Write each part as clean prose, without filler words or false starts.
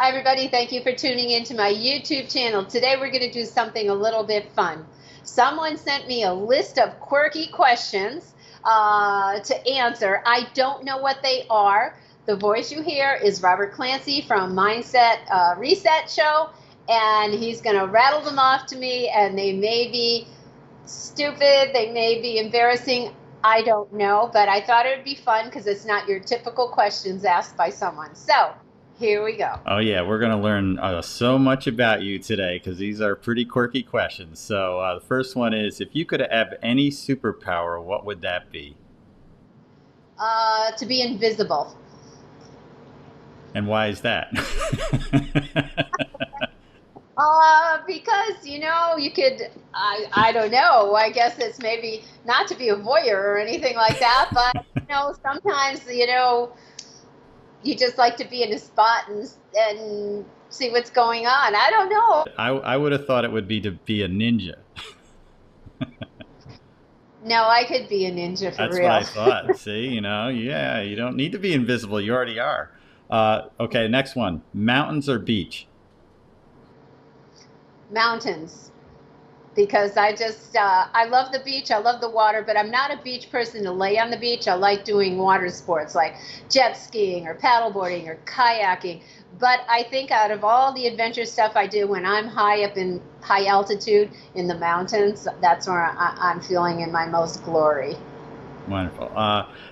Hi, everybody. Thank you for tuning into my YouTube channel. Today, we're going to do something a little bit fun. Someone sent me a list of quirky questions to answer. I don't know what they are. The voice you hear is Robert Clancy from Mindset Reset Show, and he's going to rattle them off to me, and they may be stupid, they may be embarrassing. I don't know, but I thought it would be fun because it's not your typical questions asked by someone. So, here we go. Oh yeah, we're going to learn so much about you today because these are pretty quirky questions. So the first one is, if you could have any superpower, what would that be? To be invisible. And why is that? Because, you could, I don't know, I guess it's maybe not to be a voyeur or anything like that, but, sometimes, you just like to be in a spot and see what's going on. I don't know. I would have thought it would be to be a ninja. No, I could be a ninja for That's real. what I thought. See, yeah, you don't need to be invisible. You already are. Okay, next one. Mountains or beach? Mountains. Because I love the beach, I love the water, but I'm not a beach person to lay on the beach. I like doing water sports like jet skiing or paddleboarding or kayaking. But I think out of all the adventure stuff I do when I'm high up in high altitude in the mountains, that's where I'm feeling in my most glory. Wonderful.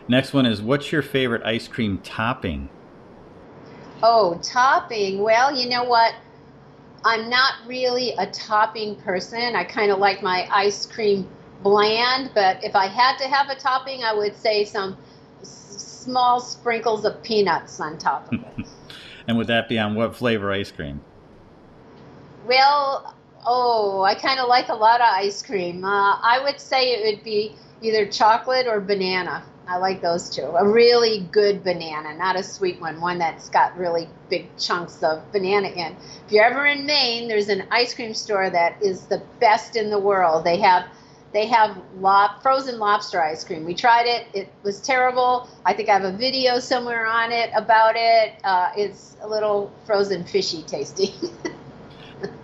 Next one is, what's your favorite ice cream topping? Oh, topping. Well, you know what? I'm not really a topping person. I kind of like my ice cream bland, but if I had to have a topping, I would say some small sprinkles of peanuts on top of it. And would that be on what flavor ice cream? Well, I kind of like a lot of ice cream. I would say it would be either chocolate or banana. I like those two. A really good banana, not a sweet one that's got really big chunks of banana in. If you're ever in Maine, there's an ice cream store that is the best in the world. They have frozen lobster ice cream. We tried it. It was terrible. I think I have a video somewhere on it about it. It's a little frozen fishy tasty.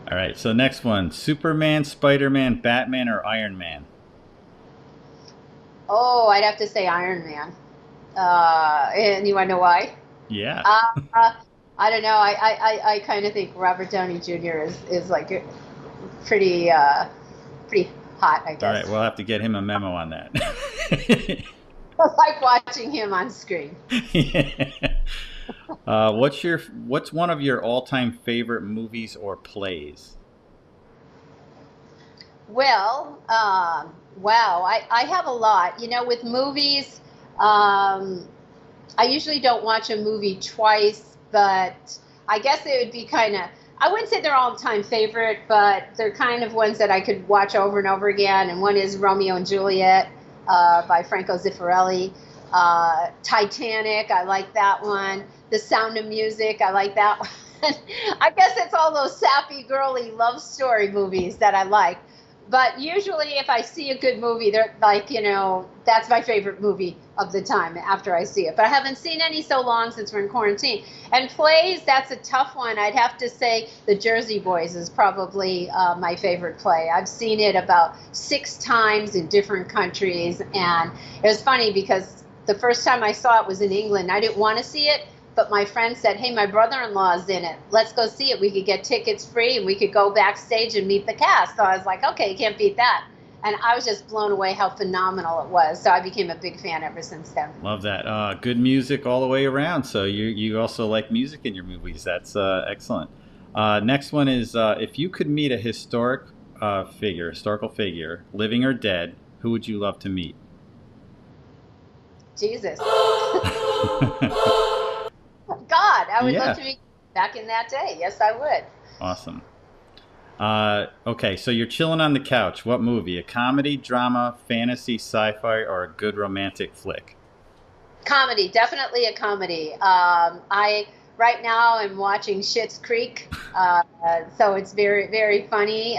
All right, so next one. Superman, Spider-Man, Batman, or Iron Man? Oh, I'd have to say Iron Man. And you want to know why? Yeah. I don't know. I kind of think Robert Downey Jr. is like pretty hot, I guess. All right, we'll have to get him a memo on that. I like watching him on screen. Yeah. What's one of your all-time favorite movies or plays? Well, wow, I have a lot. With movies, I usually don't watch a movie twice, but I guess it would be I wouldn't say they're all-time favorite, but they're kind of ones that I could watch over and over again. And one is Romeo and Juliet by Franco Zeffirelli. Titanic, I like that one. The Sound of Music, I like that one. I guess it's all those sappy, girly love story movies that I like. But usually if I see a good movie, they're like, that's my favorite movie of the time after I see it. But I haven't seen any so long since we're in quarantine. And plays, that's a tough one. I'd have to say The Jersey Boys is probably my favorite play. I've seen it about 6 times in different countries. And it was funny because the first time I saw it was in England. I didn't want to see it. But my friend said, hey, my brother-in-law is in it. Let's go see it. We could get tickets free, and we could go backstage and meet the cast. So I was like, okay, you can't beat that. And I was just blown away how phenomenal it was. So I became a big fan ever since then. Love that. Good music all the way around. So you also like music in your movies. That's excellent. Next one is, if you could meet a historical figure, living or dead, who would you love to meet? Jesus. God, I would love to be back in that day. Yes, I would. Awesome. Okay, so you're chilling on the couch. What movie? A comedy, drama, fantasy, sci-fi, or a good romantic flick? Comedy, definitely a comedy. Right now I'm watching Schitt's Creek, so it's very, very funny.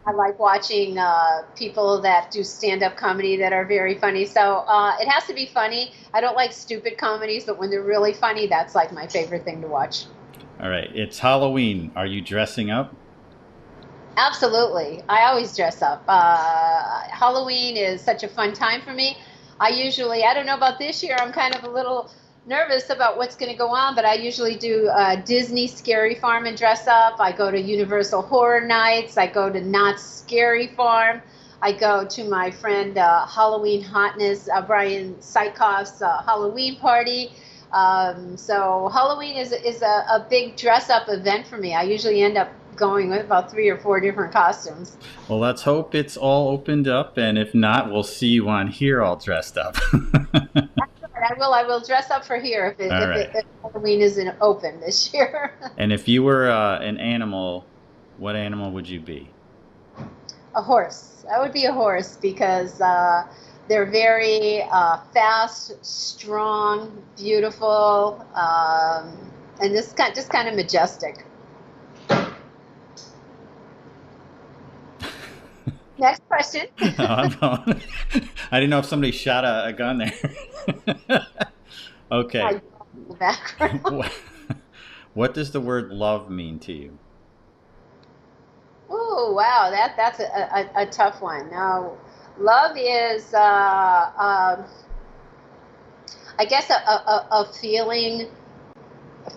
I like watching people that do stand-up comedy that are very funny. So it has to be funny. I don't like stupid comedies, but when they're really funny, that's like my favorite thing to watch. All right. It's Halloween. Are you dressing up? Absolutely. I always dress up. Halloween is such a fun time for me. I don't know about this year, I'm kind of a little nervous about what's going to go on, but I usually do Disney Scary Farm and dress up. I go to Universal Horror Nights. I go to Knott's Scary Farm. I go to my friend Halloween Hotness, Brian Sykoff's Halloween party. So Halloween is a big dress up event for me. I usually end up going with about 3 or 4 different costumes. Well, let's hope it's all opened up, and if not, we'll see you on here all dressed up. I will dress up for here All right. if Halloween isn't open this year. And if you were an animal, what animal would you be? A horse. I would be a horse because they're very fast, strong, beautiful, and just kind of majestic. Next question. I didn't know if somebody shot a gun there. Okay. In the background. What does the word love mean to you? Oh wow, that's a tough one. Now, love is I guess a feeling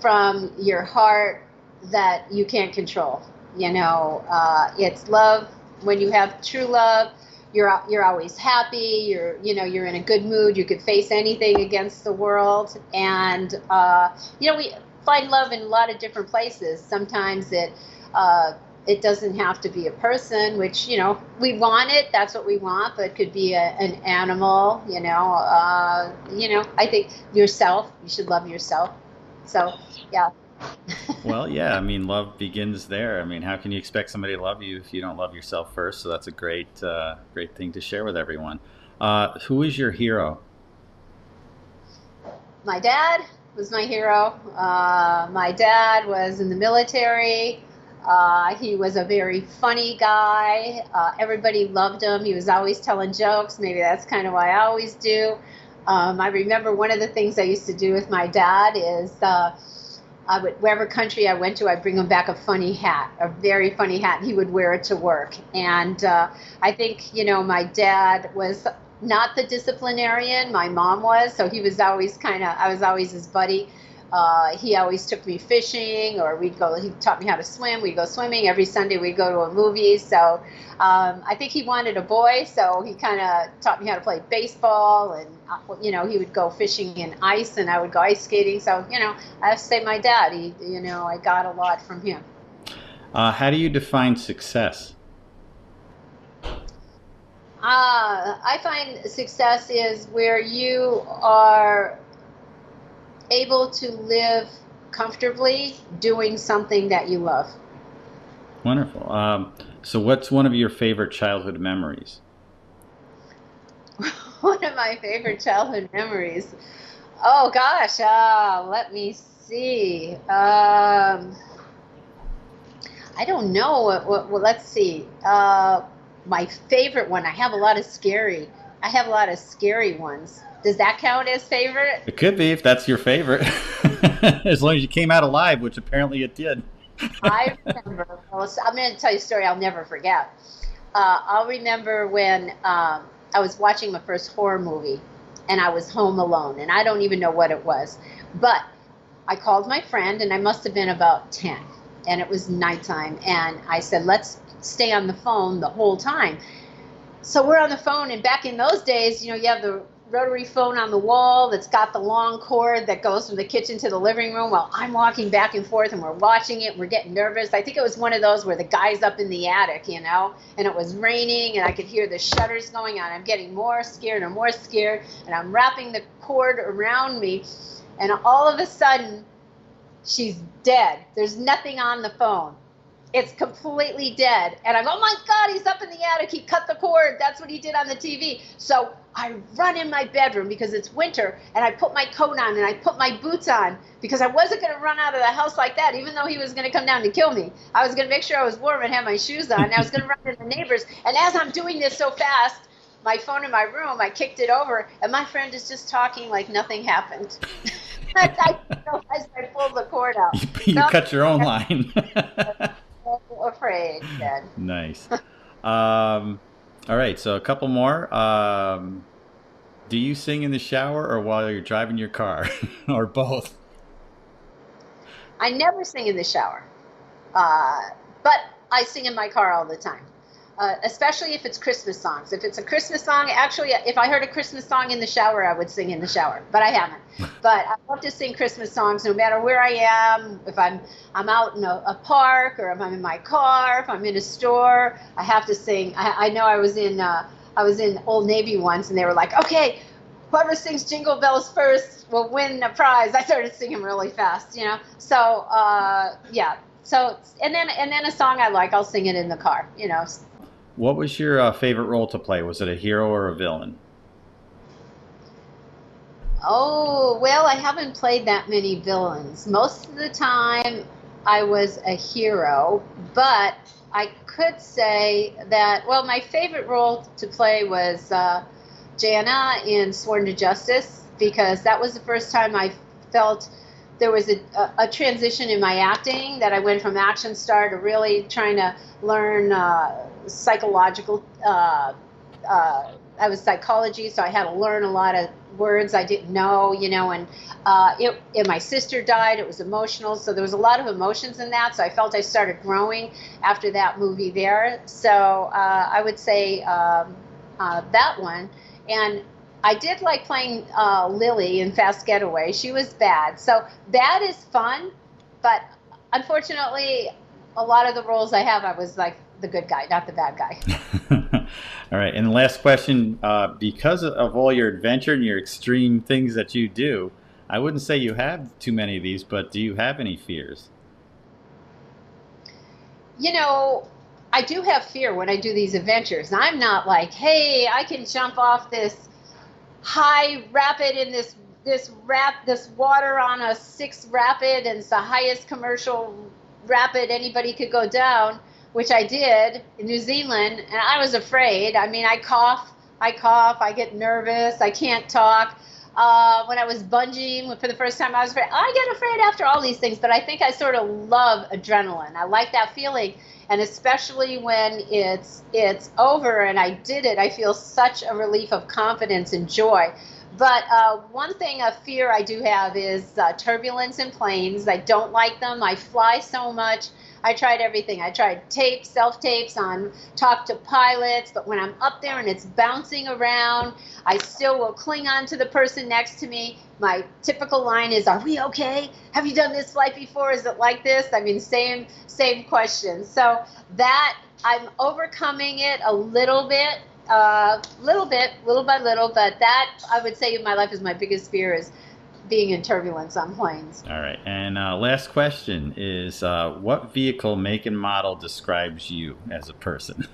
from your heart that you can't control. It's love when you have true love. You're always happy. You're in a good mood. You could face anything against the world, and we find love in a lot of different places. Sometimes it doesn't have to be a person, which we want it. That's what we want, but it could be an animal. I think yourself. You should love yourself. So yeah. Well, yeah, I mean, love begins there. I mean, how can you expect somebody to love you if you don't love yourself first? So that's a great thing to share with everyone. Who is your hero? My dad was my hero. My dad was in the military. He was a very funny guy. Everybody loved him. He was always telling jokes. Maybe that's kind of why I always do. I remember one of the things I used to do with my dad is wherever country I went to, I'd bring him back a funny hat, a very funny hat. He would wear it to work. And I think, my dad was not the disciplinarian. My mom was. So he was always I was always his buddy. He always took me fishing, or he taught me how to swim. We'd go swimming. Every Sunday we'd go to a movie. So I think he wanted a boy, so he kind of taught me how to play baseball, and he would go fishing in ice, and I would go ice skating. So I have to say my dad, I got a lot from him. How do you define success? I find success is where you are able to live comfortably doing something that you love. Wonderful. So what's one of your favorite childhood memories? One of my favorite childhood memories. Oh gosh, let me see. I don't know. Well, let's see. My favorite one. I have a lot of scary ones. Does that count as favorite? It could be, if that's your favorite. As long as you came out alive, which apparently it did. I remember. Well, I'm going to tell you a story I'll never forget. I'll remember when I was watching my first horror movie, and I was home alone, and I don't even know what it was. But I called my friend, and I must have been about 10, and it was nighttime, and I said, let's stay on the phone the whole time. So we're on the phone, and back in those days, you have the rotary phone on the wall that's got the long cord that goes from the kitchen to the living room. Well, I'm walking back and forth, and we're watching it, and we're getting nervous. I think it was one of those where the guy's up in the attic, and it was raining, and I could hear the shutters going on. I'm getting more scared and more scared, and I'm wrapping the cord around me, and all of a sudden, she's dead. There's nothing on the phone. It's completely dead. And I'm, oh my God, he's up in the attic. He cut the cord. That's what he did on the TV. So I run in my bedroom because it's winter, and I put my coat on and I put my boots on because I wasn't going to run out of the house like that, even though he was going to come down to kill me. I was going to make sure I was warm and have my shoes on. And I was going to run to the neighbors. And as I'm doing this so fast, my phone in my room, I kicked it over, and my friend is just talking like nothing happened. I realized I pulled the cord out. You So cut your own line. I'm afraid then. Nice. All right, so a couple more. Do you sing in the shower or while you're driving your car, or both? I never sing in the shower, uh, but I sing in my car all the time. Especially if it's Christmas songs. If it's a Christmas song, actually, if I heard a Christmas song in the shower, I would sing in the shower, but I haven't. But I love to sing Christmas songs no matter where I am. If I'm out in a park, or if I'm in my car, if I'm in a store, I have to sing. I know I was in Old Navy once, and they were like, okay, whoever sings Jingle Bells first will win a prize. I started singing really fast, you know. So yeah. So and then a song I like, I'll sing it in the car, you know. What was your favorite role to play? Was it a hero or a villain? Oh, well, I haven't played that many villains. Most of the time, I was a hero, but I could say that, well, my favorite role to play was Jana in Sworn to Justice, because that was the first time I felt there was a transition in my acting, that I went from action star to really trying to learn psychological. I was psychology, so I had to learn a lot of words I didn't know, you know, and my sister died. It was emotional, so there was a lot of emotions in that. So I felt I started growing after that movie there. So I would say that one. And I did like playing Lily in Fast Getaway. She was bad. So bad is fun, but unfortunately, a lot of the roles I have, I was like the good guy, not the bad guy. All right, and the last question, because of all your adventure and your extreme things that you do, I wouldn't say you have too many of these, but do you have any fears? You know, I do have fear when I do these adventures. I'm not like, hey, I can jump off this high rapid in this water on a 6 rapid, and it's the highest commercial rapid anybody could go down, which I did in New Zealand, and I was afraid. I mean, I cough, I get nervous, I can't talk. When I was bungeeing for the first time, I was afraid. I get afraid after all these things, but I think I sort of love adrenaline. I like that feeling, and especially when it's over and I did it, I feel such a relief of confidence and joy. But one thing of fear I do have is turbulence in planes. I don't like them. I fly so much. I tried everything. I tried tapes, self-tapes on, talk to pilots, but when I'm up there and it's bouncing around, I still will cling on to the person next to me. My typical line is, are we okay? Have you done this flight before? Is it like this? I mean, same question. So that, I'm overcoming it a little bit, little by little, but that, I would say in my life, is my biggest fear, is being in turbulence on planes. All right, and last question is, what vehicle, make, and model describes you as a person?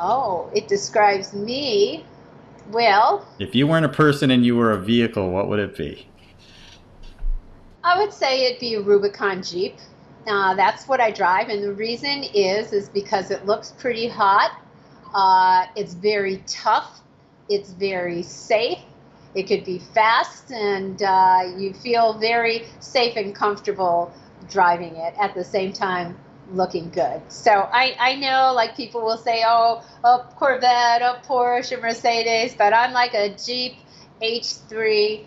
Oh, it describes me. Well, if you weren't a person and you were a vehicle, what would it be? I would say it'd be a Rubicon Jeep. That's what I drive, and the reason is because it looks pretty hot. It's very tough. It's very safe. It could be fast, and you feel very safe and comfortable driving it, at the same time looking good. So I know, like, people will say, oh, a Corvette, a Porsche, a Mercedes, but I'm like a Jeep H3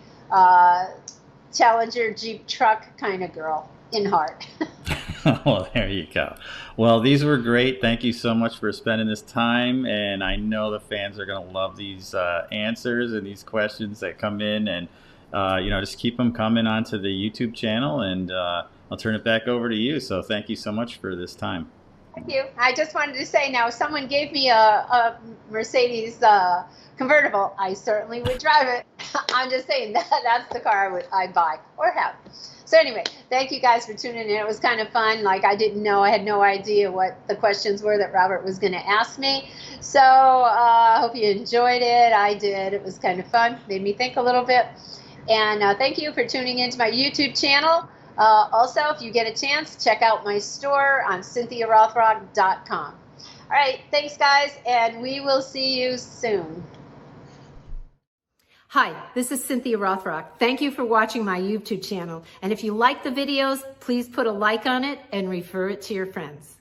Challenger Jeep truck kind of girl in heart. Well, there you go. Well, these were great. Thank you so much for spending this time, and I know the fans are going to love these answers and these questions that come in, and just keep them coming onto the YouTube channel, and I'll turn it back over to you. So thank you so much for this time. Thank you. I just wanted to say, now, if someone gave me a Mercedes convertible, I certainly would drive it. I'm just saying that's the car I'd buy or have. So anyway, thank you guys for tuning in. It was kind of fun. Like, I had no idea what the questions were that Robert was going to ask me. So I hope you enjoyed it. I did. It was kind of fun. Made me think a little bit. And thank you for tuning into my YouTube channel. Also, if you get a chance, check out my store on CynthiaRothrock.com. All right, thanks, guys, and we will see you soon. Hi, this is Cynthia Rothrock. Thank you for watching my YouTube channel. And if you like the videos, please put a like on it and refer it to your friends.